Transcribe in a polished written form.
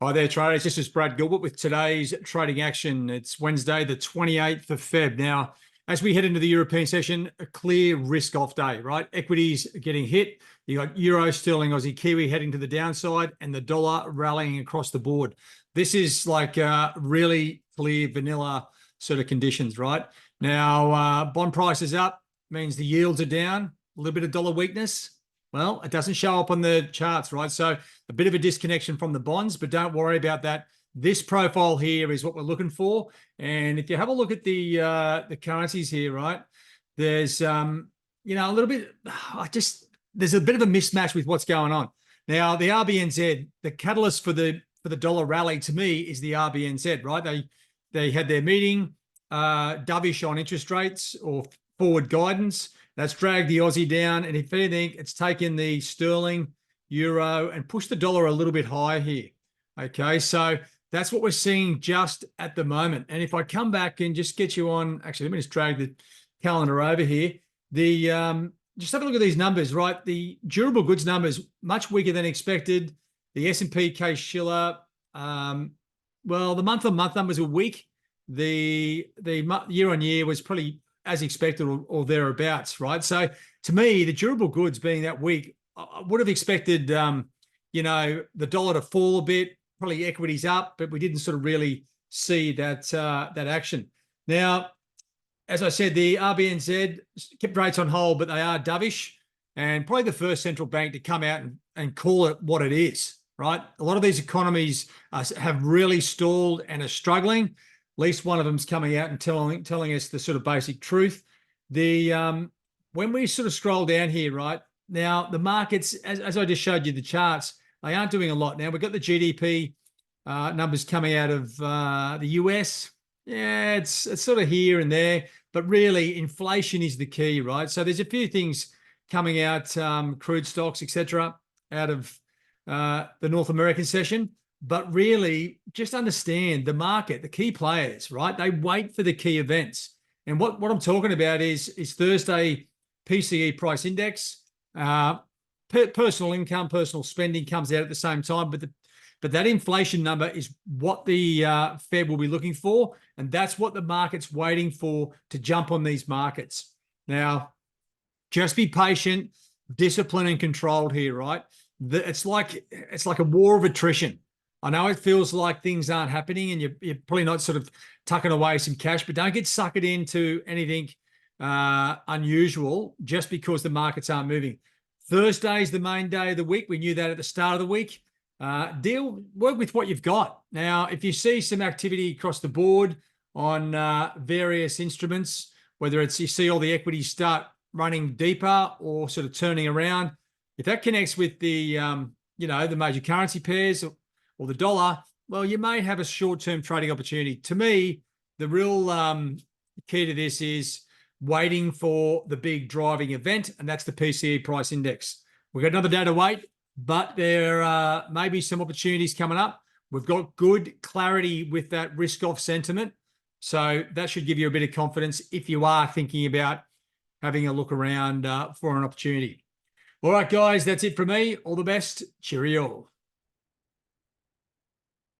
Hi there, traders. This is Brad Gilbert with today's trading action. It's Wednesday, the 28th of Feb. Now, as we head into the European session, a clear risk-off day, right? Equities getting hit. You got Euro, Sterling, Aussie, Kiwi heading to the downside, and the dollar rallying across the board. This is like really clear vanilla sort of conditions, right? Now, bond prices up means the yields are down. A little bit of dollar weakness. Well, it doesn't show up on the charts, right? So a bit of a disconnection from the bonds, but don't worry about that. This profile here is what we're looking for. And if you have a look at the currencies here, right, there's a little bit. There's a bit of a mismatch with what's going on now. The RBNZ, the catalyst for the dollar rally to me is the RBNZ, right? They had their meeting, dovish on interest rates or forward guidance. That's dragged the Aussie down. And if anything, it's taken the sterling, euro, and pushed the dollar a little bit higher here. Okay, so that's what we're seeing just at the moment. And if I come back and just get you on, actually, let me just drag the calendar over here. Just have a look at these numbers, right? The durable goods numbers, much weaker than expected. The S&P Case-Shiller, well, the month-on-month numbers were weak. The year-on-year was probably as expected or thereabouts, right? So to me, the durable goods being that weak, I would have expected, the dollar to fall a bit, probably equities up, but we didn't sort of really see that action. Now, as I said, the RBNZ kept rates on hold, but they are dovish, and probably the first central bank to come out and call it what it is, right? A lot of these economies have really stalled and are struggling. At least one of them's coming out and telling us the sort of basic truth. When we sort of scroll down here, right, now the markets, as I just showed you the charts, they aren't doing a lot. Now we've got the GDP numbers coming out of the US. Yeah, it's sort of here and there, but really inflation is the key, right? So there's a few things coming out, crude stocks, etc., out of the North American session. But really, just understand the market, the key players, right? They wait for the key events. And what I'm talking about is Thursday PCE price index, personal income, personal spending comes out at the same time. But that inflation number is what the Fed will be looking for. And that's what the market's waiting for to jump on these markets. Now, just be patient, disciplined and controlled here, right? It's like a war of attrition. I know it feels like things aren't happening and you're probably not sort of tucking away some cash, but don't get suckered into anything unusual just because the markets aren't moving. Thursday is the main day of the week. We knew that at the start of the week. Work with what you've got. Now, if you see some activity across the board on various instruments, whether it's you see all the equities start running deeper or sort of turning around, if that connects with the major currency pairs or the dollar, well, you may have a short-term trading opportunity. To me, the real key to this is waiting for the big driving event, and that's the PCE price index. We've got another day to wait, but there may be some opportunities coming up. We've got good clarity with that risk-off sentiment, so that should give you a bit of confidence if you are thinking about having a look around for an opportunity. All right, guys, that's it from me. All the best. Cheerio.